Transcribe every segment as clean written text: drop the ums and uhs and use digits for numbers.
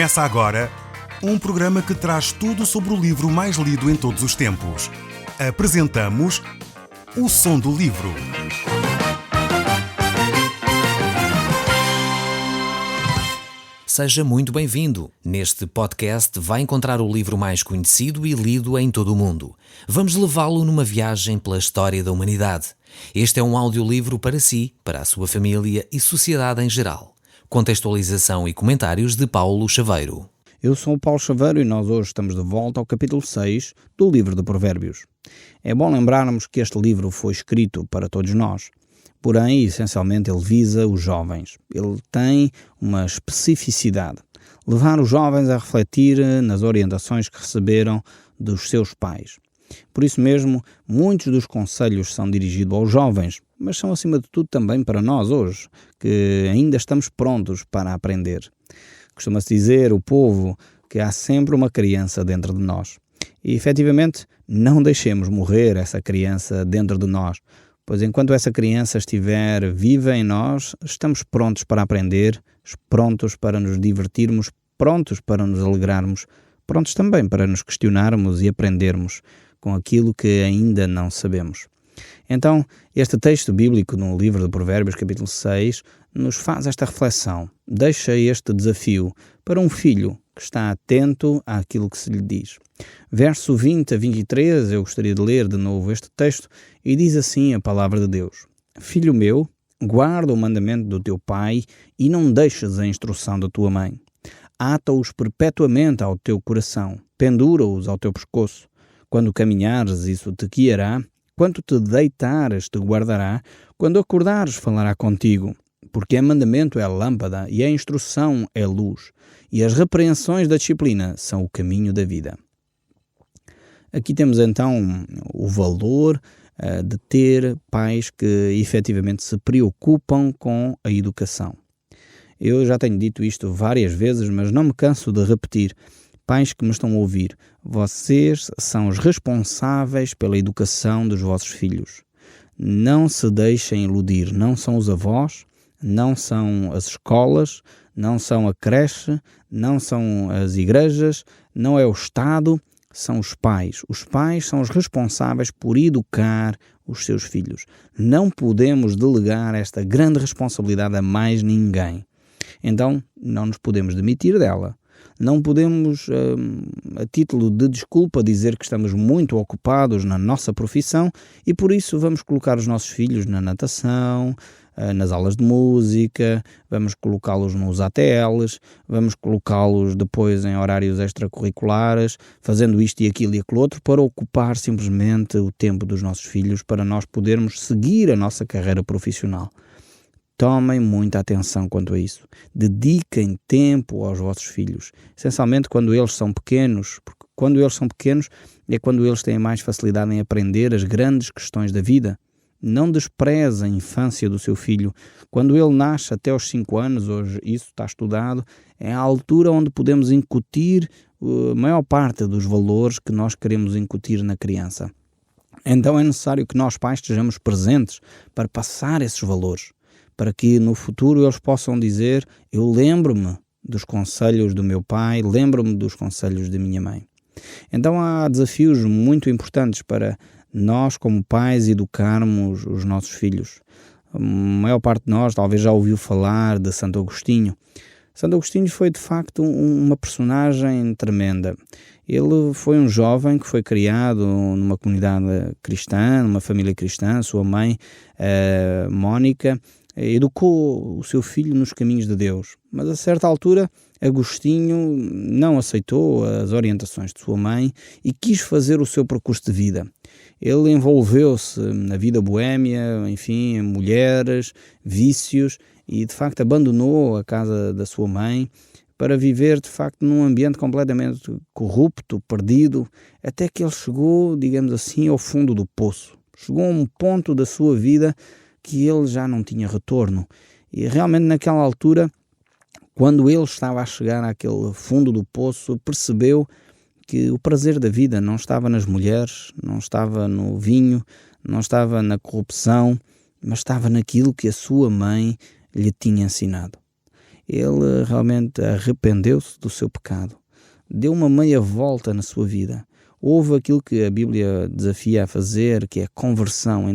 Começa agora um programa que traz tudo sobre o livro mais lido em todos os tempos. Apresentamos O Som do Livro. Seja muito bem-vindo. Neste podcast vai encontrar o livro mais conhecido e lido em todo o mundo. Vamos levá-lo numa viagem pela história da humanidade. Este é um audiolivro para si, para a sua família e sociedade em geral. Contextualização e comentários de Paulo Chaveiro. Eu sou o Paulo Chaveiro e nós hoje estamos de volta ao capítulo 6 do livro de Provérbios. É bom lembrarmos que este livro foi escrito para todos nós. Porém, essencialmente, ele visa os jovens. Ele tem uma especificidade. Levar os jovens a refletir nas orientações que receberam dos seus pais. Por isso mesmo, muitos dos conselhos são dirigidos aos jovens, mas são acima de tudo também para nós hoje, que ainda estamos prontos para aprender. Costuma-se dizer, o povo, que há sempre uma criança dentro de nós. E, efetivamente, não deixemos morrer essa criança dentro de nós, pois enquanto essa criança estiver viva em nós, estamos prontos para aprender, prontos para nos divertirmos, prontos para nos alegrarmos, prontos também para nos questionarmos e aprendermos com aquilo que ainda não sabemos. Então, este texto bíblico no livro de Provérbios, capítulo 6, nos faz esta reflexão, deixa este desafio para um filho que está atento àquilo que se lhe diz. Verso 20 a 23, eu gostaria de ler de novo este texto, e diz assim a palavra de Deus: Filho meu, guarda o mandamento do teu pai e não deixes a instrução da tua mãe. Ata-os perpetuamente ao teu coração, pendura-os ao teu pescoço. Quando caminhares, isso te guiará. Quando te deitares, te guardará. Quando acordares, falará contigo. Porque a mandamento é a lâmpada e a instrução é a luz. E as repreensões da disciplina são o caminho da vida. Aqui temos então o valor de ter pais que efetivamente se preocupam com a educação. Eu já tenho dito isto várias vezes, mas não me canso de repetir. Pais que me estão a ouvir, vocês são os responsáveis pela educação dos vossos filhos. Não se deixem iludir, não são os avós, não são as escolas, não são a creche, não são as igrejas, não é o Estado, são os pais. Os pais são os responsáveis por educar os seus filhos. Não podemos delegar esta grande responsabilidade a mais ninguém. Então, não nos podemos demitir dela. Não podemos, a título de desculpa, dizer que estamos muito ocupados na nossa profissão e por isso vamos colocar os nossos filhos na natação, nas aulas de música, vamos colocá-los nos ATLs, vamos colocá-los depois em horários extracurriculares, fazendo isto e aquilo outro, para ocupar simplesmente o tempo dos nossos filhos, para nós podermos seguir a nossa carreira profissional. Tomem muita atenção quanto a isso. Dediquem tempo aos vossos filhos, essencialmente quando eles são pequenos, porque quando eles são pequenos é quando eles têm mais facilidade em aprender as grandes questões da vida. Não despreze a infância do seu filho. Quando ele nasce até aos 5 anos, hoje isso está estudado, é a altura onde podemos incutir a maior parte dos valores que nós queremos incutir na criança. Então é necessário que nós pais estejamos presentes para passar esses valores, para que no futuro eles possam dizer: eu lembro-me dos conselhos do meu pai, lembro-me dos conselhos da minha mãe. Então há desafios muito importantes para nós como pais educarmos os nossos filhos. A maior parte de nós talvez já ouviu falar de Santo Agostinho. Santo Agostinho foi de facto uma personagem tremenda. Ele foi um jovem que foi criado numa comunidade cristã, numa família cristã. Sua mãe, Mónica, educou o seu filho nos caminhos de Deus, mas a certa altura Agostinho não aceitou as orientações de sua mãe e quis fazer o seu percurso de vida. Ele envolveu-se na vida boémia, enfim, mulheres, vícios, e de facto abandonou a casa da sua mãe para viver de facto num ambiente completamente corrupto, perdido, até que ele chegou, digamos assim, ao fundo do poço. Chegou a um ponto da sua vida que ele já não tinha retorno. E realmente naquela altura, quando ele estava a chegar àquele fundo do poço, percebeu que o prazer da vida não estava nas mulheres, não estava no vinho, não estava na corrupção, mas estava naquilo que a sua mãe lhe tinha ensinado. ele realmente arrependeu-se do seu pecado, deu uma meia volta na sua vida. Houve aquilo que a Bíblia desafia a fazer, que é a conversão,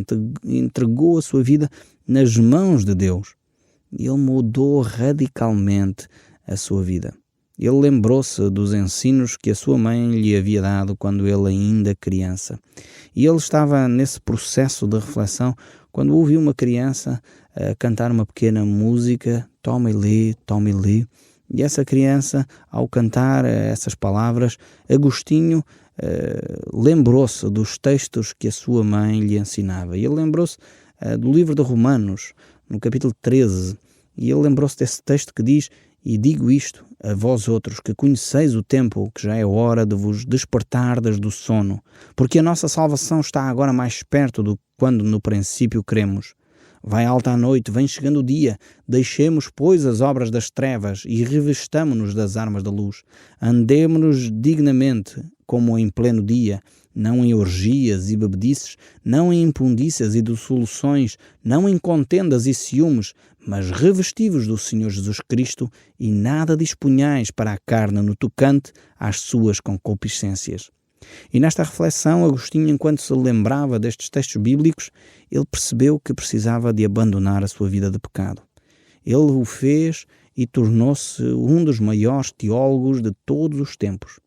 entregou a sua vida nas mãos de Deus. Ele mudou radicalmente a sua vida. Ele lembrou-se dos ensinos que a sua mãe lhe havia dado quando ele ainda criança. E ele estava nesse processo de reflexão quando ouviu uma criança cantar uma pequena música, Tommy Lee, Tommy Lee. E essa criança, ao cantar essas palavras, Agostinho lembrou-se dos textos que a sua mãe lhe ensinava. E ele lembrou-se do livro de Romanos, no capítulo 13, e ele lembrou-se desse texto que diz: "E digo isto a vós outros, que conheceis o tempo, que já é hora de vos despertardes do sono, porque a nossa salvação está agora mais perto do que quando no princípio cremos. Vai alta a noite, vem chegando o dia, deixemos, pois, as obras das trevas e revestamo-nos das armas da luz. Andemo-nos dignamente, como em pleno dia, não em orgias e bebedices, não em impundícias e dissoluções, não em contendas e ciúmes, mas revestivos do Senhor Jesus Cristo e nada disponhais para a carne no tocante às suas concupiscências." E nesta reflexão, Agostinho, enquanto se lembrava destes textos bíblicos, ele percebeu que precisava de abandonar a sua vida de pecado. Ele o fez e tornou-se um dos maiores teólogos de todos os tempos.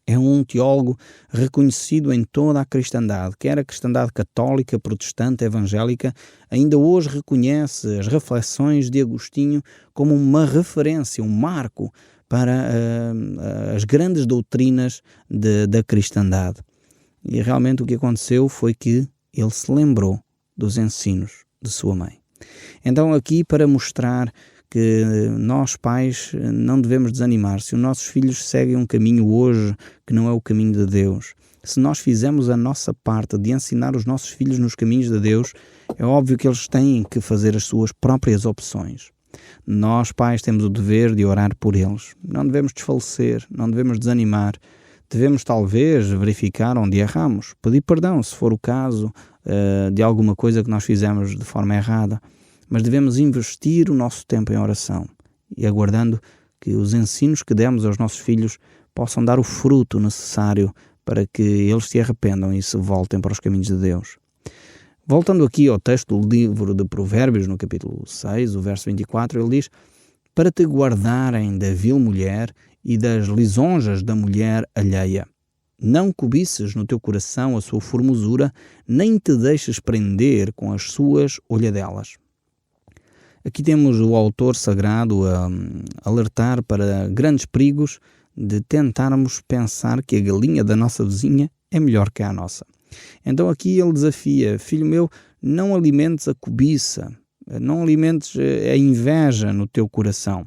É um teólogo reconhecido em toda a cristandade, quer a cristandade católica, protestante, evangélica, ainda hoje reconhece as reflexões de Agostinho como uma referência, um marco para as grandes doutrinas da cristandade. E realmente o que aconteceu foi que ele se lembrou dos ensinos de sua mãe. Então, aqui para mostrar que nós pais não devemos desanimar. Se os nossos filhos seguem um caminho hoje que não é o caminho de Deus, se nós fizermos a nossa parte de ensinar os nossos filhos nos caminhos de Deus, é óbvio que eles têm que fazer as suas próprias opções. Nós pais temos o dever de orar por eles. Não devemos desfalecer, não devemos desanimar. Devemos talvez verificar onde erramos, pedir perdão se for o caso de alguma coisa que nós fizemos de forma errada. Mas devemos investir o nosso tempo em oração e aguardando que os ensinos que demos aos nossos filhos possam dar o fruto necessário para que eles se arrependam e se voltem para os caminhos de Deus. Voltando aqui ao texto do livro de Provérbios, no capítulo 6, o verso 24, ele diz: "Para te guardarem da vil mulher e das lisonjas da mulher alheia. Não cobices no teu coração a sua formosura, nem te deixes prender com as suas olhadelas." Aqui temos o autor sagrado a alertar para grandes perigos de tentarmos pensar que a galinha da nossa vizinha é melhor que a nossa. Então aqui ele desafia: filho meu, não alimentes a cobiça, não alimentes a inveja no teu coração.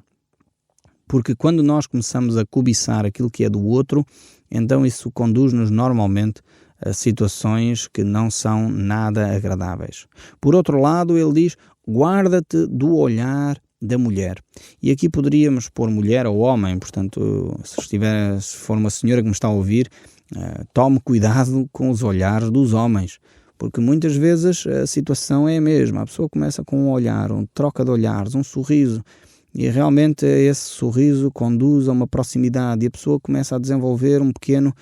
Porque quando nós começamos a cobiçar aquilo que é do outro, então isso conduz-nos normalmente a situações que não são nada agradáveis. Por outro lado, ele diz: guarda-te do olhar da mulher. E aqui poderíamos pôr mulher ou homem, portanto, se for uma senhora que me está a ouvir, tome cuidado com os olhares dos homens, porque muitas vezes a situação é a mesma. A pessoa começa com um olhar, troca de olhares, um sorriso, e realmente esse sorriso conduz a uma proximidade e a pessoa começa a desenvolver um pequeno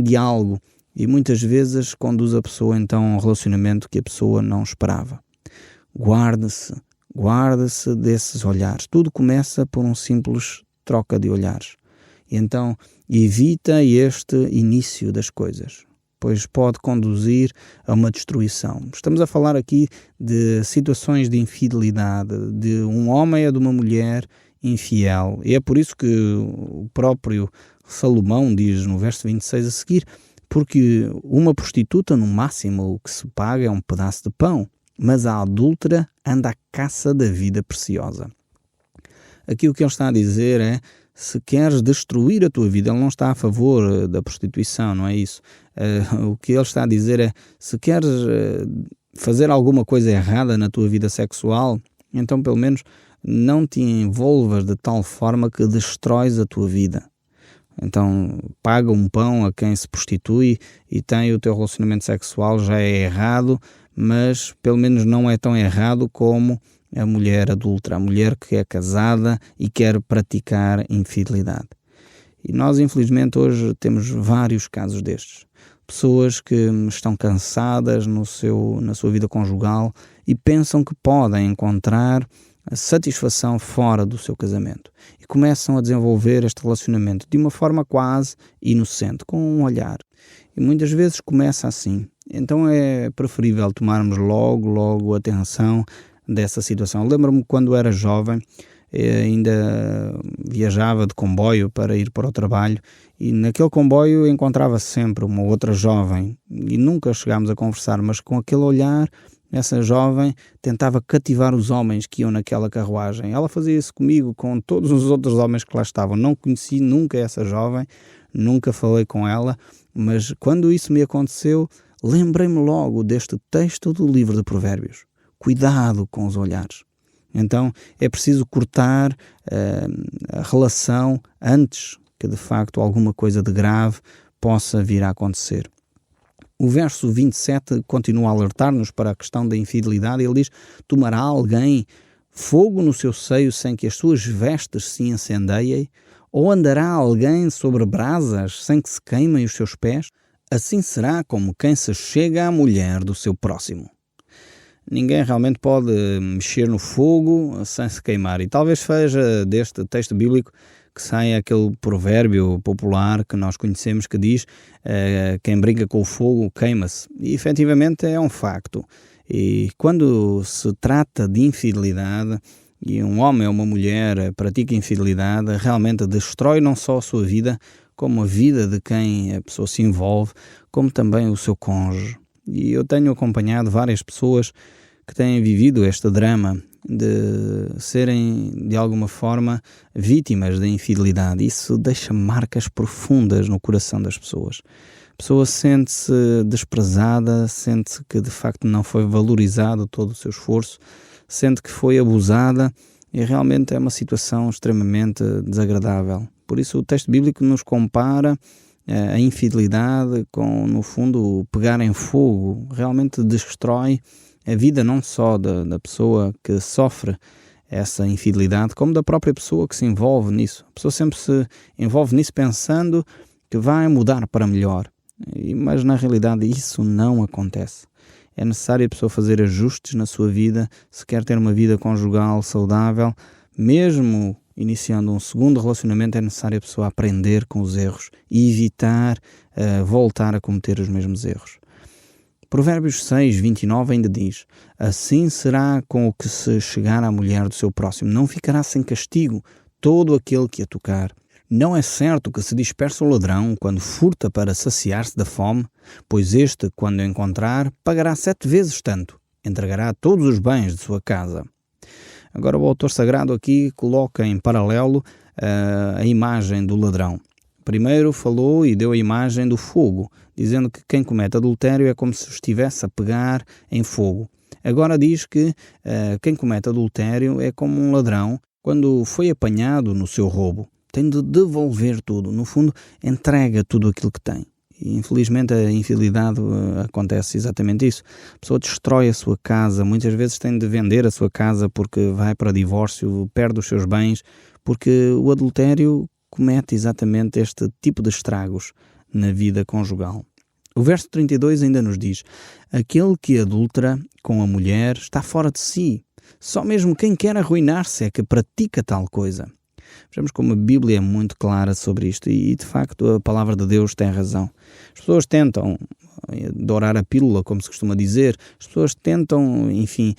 diálogo e muitas vezes conduz a pessoa então a um relacionamento que a pessoa não esperava. Guarde-se desses olhares. Tudo começa por um simples troca de olhares. E então evita este início das coisas, pois pode conduzir a uma destruição. Estamos a falar aqui de situações de infidelidade, de um homem ou de uma mulher infiel. E é por isso que o próprio Salomão diz no verso 26 a seguir: porque uma prostituta, no máximo, o que se paga é um pedaço de pão, mas a adúltera anda à caça da vida preciosa. Aqui o que ele está a dizer é: se queres destruir a tua vida, ele não está a favor da prostituição, não é isso. O que ele está a dizer é: se queres fazer alguma coisa errada na tua vida sexual, então pelo menos não te envolvas de tal forma que destróis a tua vida. Então paga um pão a quem se prostitui e tem o teu relacionamento sexual, já é errado, mas pelo menos não é tão errado como a mulher adúltera, a mulher que é casada e quer praticar infidelidade. E nós, infelizmente, hoje temos vários casos destes. Pessoas que estão cansadas na sua vida conjugal e pensam que podem encontrar a satisfação fora do seu casamento. E começam a desenvolver este relacionamento de uma forma quase inocente, com um olhar. E muitas vezes começa assim. Então é preferível tomarmos logo atenção dessa situação. Lembro-me quando era jovem, ainda viajava de comboio para ir para o trabalho e naquele comboio encontrava sempre uma outra jovem e nunca chegámos a conversar, mas com aquele olhar essa jovem tentava cativar os homens que iam naquela carruagem. Ela fazia isso comigo, com todos os outros homens que lá estavam. Não conheci nunca essa jovem, nunca falei com ela, mas quando isso me aconteceu, lembrei-me logo deste texto do livro de Provérbios. Cuidado com os olhares. Então é preciso cortar a relação antes que de facto alguma coisa de grave possa vir a acontecer. O verso 27 continua a alertar-nos para a questão da infidelidade. Ele diz: tomará alguém fogo no seu seio sem que as suas vestes se incendeiem? Ou andará alguém sobre brasas sem que se queimem os seus pés? Assim será como quem se chega à mulher do seu próximo. Ninguém realmente pode mexer no fogo sem se queimar. E talvez seja deste texto bíblico que saia aquele provérbio popular que nós conhecemos que diz quem brinca com o fogo queima-se. E efetivamente é um facto. E quando se trata de infidelidade e um homem ou uma mulher pratica infidelidade, realmente destrói não só a sua vida, como a vida de quem a pessoa se envolve, como também o seu cônjuge. E eu tenho acompanhado várias pessoas que têm vivido este drama de serem, de alguma forma, vítimas da infidelidade. Isso deixa marcas profundas no coração das pessoas. A pessoa sente-se desprezada, sente que de facto não foi valorizado todo o seu esforço, sente que foi abusada e realmente é uma situação extremamente desagradável. Por isso o texto bíblico nos compara a infidelidade com, no fundo, pegar em fogo. Realmente destrói a vida não só da pessoa que sofre essa infidelidade, como da própria pessoa que se envolve nisso. A pessoa sempre se envolve nisso pensando que vai mudar para melhor, mas na realidade isso não acontece. É necessário a pessoa fazer ajustes na sua vida, se quer ter uma vida conjugal saudável. Mesmo iniciando um segundo relacionamento, é necessário a pessoa aprender com os erros e evitar voltar a cometer os mesmos erros. Provérbios 6, 29 ainda diz: assim será com o que se chegar à mulher do seu próximo, não ficará sem castigo todo aquele que a tocar. Não é certo que se dispersa o ladrão quando furta para saciar-se da fome, pois este, quando encontrar, pagará 7 vezes tanto, entregará todos os bens de sua casa. Agora o autor sagrado aqui coloca em paralelo a imagem do ladrão. Primeiro falou e deu a imagem do fogo, dizendo que quem comete adultério é como se estivesse a pegar em fogo. Agora diz que quem comete adultério é como um ladrão quando foi apanhado no seu roubo. Tem de devolver tudo, no fundo entrega tudo aquilo que tem. E infelizmente a infidelidade acontece exatamente isso. A pessoa destrói a sua casa, muitas vezes tem de vender a sua casa porque vai para divórcio, perde os seus bens, porque o adultério comete exatamente este tipo de estragos na vida conjugal. O verso 32 ainda nos diz: aquele que adultera com a mulher está fora de si. Só mesmo quem quer arruinar-se é que pratica tal coisa. Vejamos como a Bíblia é muito clara sobre isto e de facto a palavra de Deus tem razão. As pessoas tentam dourar a pílula, como se costuma dizer, as pessoas tentam, enfim,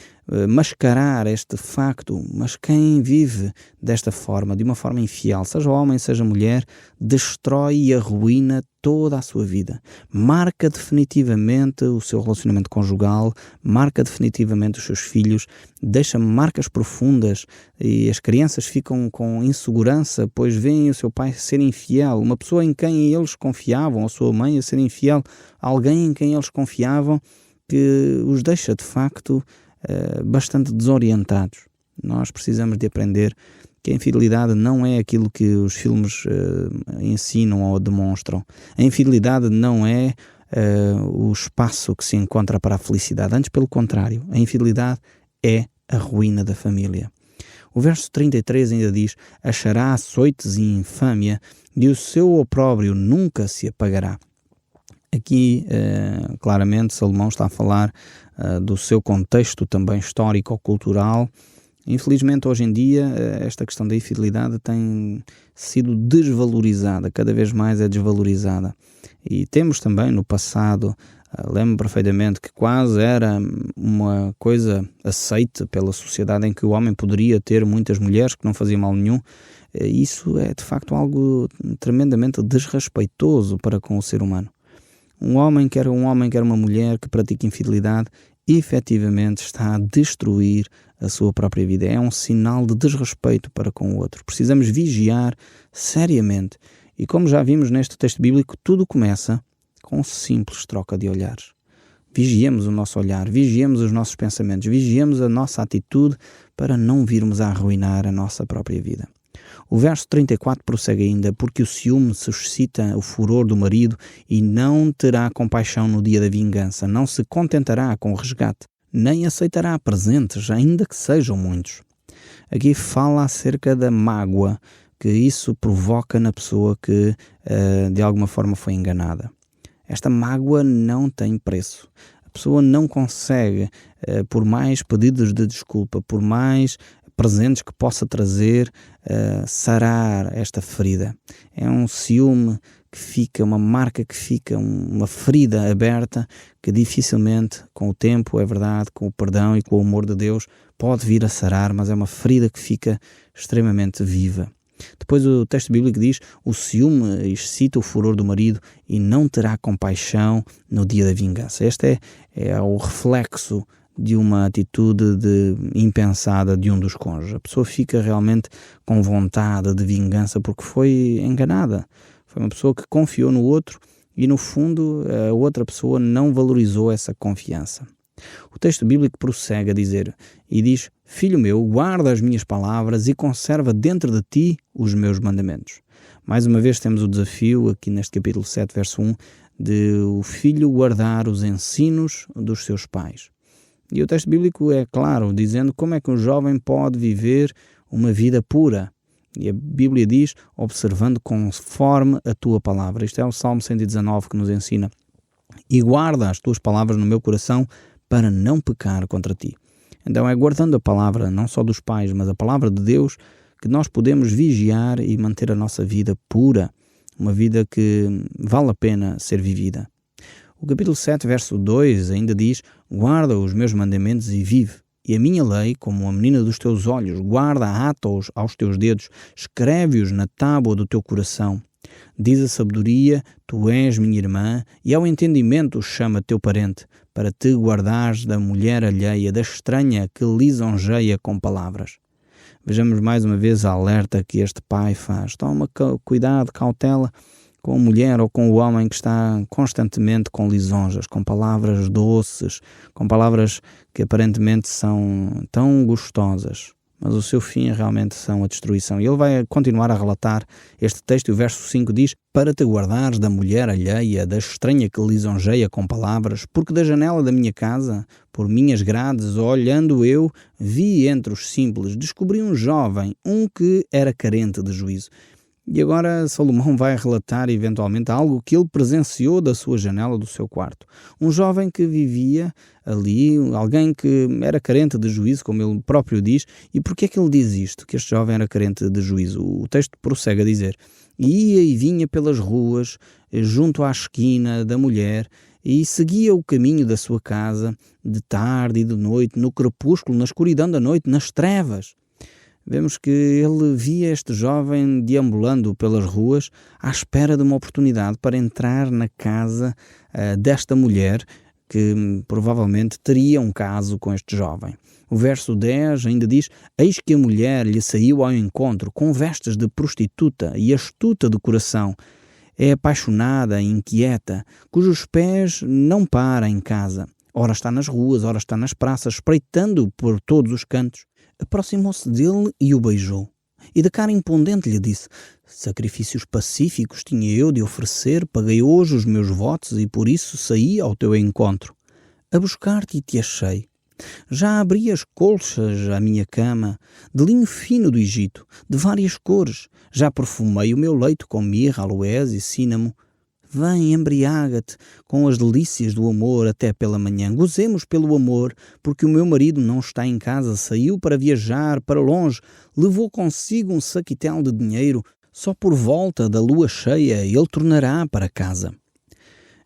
mascarar este facto, mas quem vive desta forma, de uma forma infiel, seja homem, seja mulher, destrói e arruína toda a sua vida. Marca definitivamente o seu relacionamento conjugal, marca definitivamente os seus filhos, deixa marcas profundas e as crianças ficam com insegurança, pois veem o seu pai ser infiel, uma pessoa em quem eles confiavam, a sua mãe a ser infiel, alguém em quem eles confiavam, que os deixa de facto bastante desorientados. Nós precisamos de aprender que a infidelidade não é aquilo que os filmes ensinam ou demonstram. A infidelidade não é o espaço que se encontra para a felicidade. Antes, pelo contrário, a infidelidade é a ruína da família. O verso 33 ainda diz: achará açoites e infâmia, e o seu opróbrio nunca se apagará. Aqui, claramente, Salomão está a falar do seu contexto também histórico-cultural. Infelizmente, hoje em dia, esta questão da infidelidade tem sido desvalorizada, cada vez mais é desvalorizada. E temos também no passado, lembro perfeitamente que quase era uma coisa aceite pela sociedade em que o homem poderia ter muitas mulheres que não faziam mal nenhum. Isso é de facto algo tremendamente desrespeitoso para com o ser humano. Um homem, quer uma mulher que pratica infidelidade, efetivamente está a destruir a sua própria vida. É um sinal de desrespeito para com o outro. Precisamos vigiar seriamente. E como já vimos neste texto bíblico, tudo começa com simples troca de olhares. Vigiemos o nosso olhar, vigiemos os nossos pensamentos, vigiemos a nossa atitude para não virmos a arruinar a nossa própria vida. O verso 34 prossegue ainda: porque o ciúme suscita o furor do marido e não terá compaixão no dia da vingança, não se contentará com o resgate, nem aceitará presentes, ainda que sejam muitos. Aqui fala acerca da mágoa que isso provoca na pessoa que de alguma forma foi enganada. Esta mágoa não tem preço. A pessoa não consegue, por mais pedidos de desculpa, por mais presentes que possa trazer, sarar esta ferida. É um ciúme que fica, uma marca que fica, uma ferida aberta que dificilmente, com o tempo, é verdade, com o perdão e com o amor de Deus, pode vir a sarar, mas é uma ferida que fica extremamente viva. Depois o texto bíblico diz: o ciúme excita o furor do marido e não terá compaixão no dia da vingança. Este é o reflexo de uma atitude impensada de um dos cônjuges. A pessoa fica realmente com vontade de vingança porque foi enganada. Foi uma pessoa que confiou no outro e, no fundo, a outra pessoa não valorizou essa confiança. O texto bíblico prossegue a dizer, e diz: filho meu, guarda as minhas palavras e conserva dentro de ti os meus mandamentos. Mais uma vez temos o desafio, aqui neste capítulo 7, verso 1, de o filho guardar os ensinos dos seus pais. E o texto bíblico é claro, dizendo como é que um jovem pode viver uma vida pura. E a Bíblia diz: observando conforme a tua palavra. Isto é o Salmo 119 que nos ensina: e guarda as tuas palavras no meu coração para não pecar contra ti. Então é guardando a palavra, não só dos pais, mas a palavra de Deus, que nós podemos vigiar e manter a nossa vida pura, uma vida que vale a pena ser vivida. O capítulo 7, verso 2 ainda diz: guarda os meus mandamentos e vive. E a minha lei, como a menina dos teus olhos, guarda ata-os aos teus dedos, escreve-os na tábua do teu coração. Diz a sabedoria: tu és minha irmã, e ao entendimento chama teu parente, para te guardares da mulher alheia, da estranha que lisonjeia com palavras. Vejamos mais uma vez a alerta que este pai faz. Toma cuidado, cautela com a mulher ou com o homem que está constantemente com lisonjas, com palavras doces, com palavras que aparentemente são tão gostosas, mas o seu fim realmente são a destruição. E ele vai continuar a relatar este texto, e o verso 5 diz: para te guardares da mulher alheia, da estranha que lisonjeia com palavras, porque da janela da minha casa, por minhas grades, olhando eu, vi entre os simples, descobri um jovem, um que era carente de juízo. E agora Salomão vai relatar eventualmente algo que ele presenciou da sua janela do seu quarto. Um jovem que vivia ali, alguém que era carente de juízo, como ele próprio diz. E porquê é que ele diz isto, que este jovem era carente de juízo? O texto prossegue a dizer: ia e vinha pelas ruas, junto à esquina da mulher, e seguia o caminho da sua casa, de tarde e de noite, no crepúsculo, na escuridão da noite, nas trevas. Vemos que ele via este jovem deambulando pelas ruas à espera de uma oportunidade para entrar na casa desta mulher que provavelmente teria um caso com este jovem. O verso 10 ainda diz: eis que a mulher lhe saiu ao encontro com vestes de prostituta e astuta de coração. É apaixonada e inquieta, cujos pés não param em casa. Ora está nas ruas, ora está nas praças, espreitando por todos os cantos. Aproximou-se dele e o beijou. E de cara impondente lhe disse: sacrifícios pacíficos tinha eu de oferecer, paguei hoje os meus votos e por isso saí ao teu encontro. A buscar-te e te achei. Já abri as colchas à minha cama, de linho fino do Egito, de várias cores. Já perfumei o meu leito com mirra, aloés e cínamo. Vem, embriaga-te com as delícias do amor até pela manhã. Gozemos pelo amor, porque o meu marido não está em casa, saiu para viajar para longe, levou consigo um saquitel de dinheiro. Só por volta da lua cheia ele tornará para casa.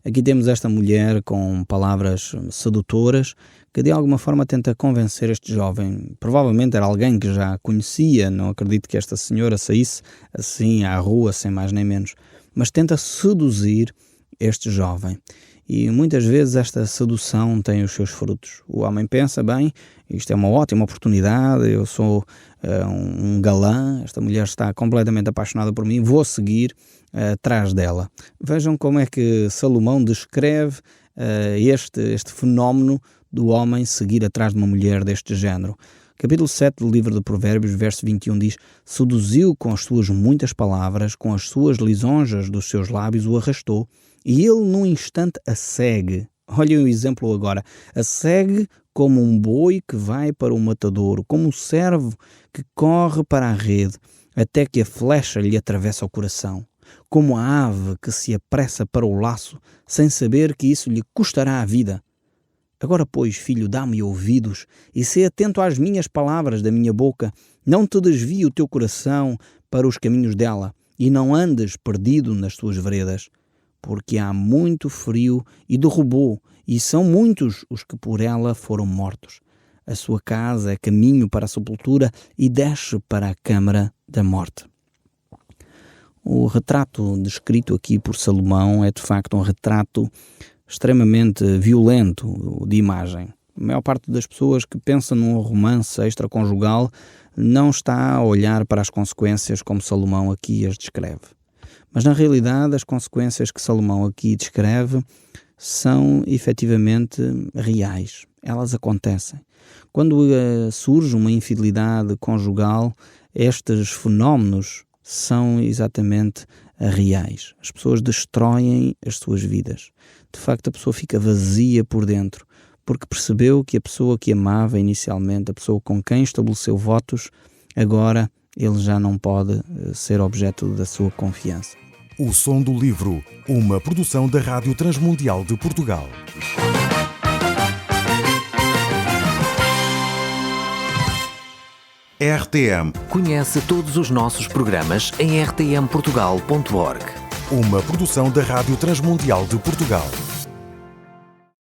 Aqui temos esta mulher com palavras sedutoras que de alguma forma tenta convencer este jovem. Provavelmente era alguém que já conhecia, não acredito que esta senhora saísse assim à rua sem mais nem menos, mas tenta seduzir este jovem. E muitas vezes esta sedução tem os seus frutos. O homem pensa, bem, isto é uma ótima oportunidade, eu sou um galã, esta mulher está completamente apaixonada por mim, vou seguir atrás dela. Vejam como é que Salomão descreve este fenómeno do homem seguir atrás de uma mulher deste género. Capítulo 7 do livro de Provérbios, verso 21 diz: seduziu com as suas muitas palavras, com as suas lisonjas dos seus lábios o arrastou, e ele num instante a segue. Olhem o exemplo agora. A segue como um boi que vai para o matadouro, como um servo que corre para a rede, até que a flecha lhe atravessa o coração. Como a ave que se apressa para o laço, sem saber que isso lhe custará a vida. Agora, pois, filho, dá-me ouvidos e sê atento às minhas palavras da minha boca. Não te desvie o teu coração para os caminhos dela e não andes perdido nas suas veredas. Porque há muito frio e derrubou, e são muitos os que por ela foram mortos. A sua casa é caminho para a sepultura e desce para a câmara da morte. O retrato descrito aqui por Salomão é de facto um retrato extremamente violento de imagem. A maior parte das pessoas que pensam num romance extraconjugal não está a olhar para as consequências como Salomão aqui as descreve. Mas na realidade as consequências que Salomão aqui descreve são efetivamente reais. Elas acontecem. Quando surge uma infidelidade conjugal, estes fenómenos são exatamente reais. As pessoas destroem as suas vidas. De facto, a pessoa fica vazia por dentro, porque percebeu que a pessoa que amava inicialmente, a pessoa com quem estabeleceu votos, agora ele já não pode ser objeto da sua confiança. O Som do Livro, uma produção da Rádio Transmundial de Portugal. RTM. Conhece todos os nossos programas em rtmportugal.org. Uma produção da Rádio Transmundial de Portugal.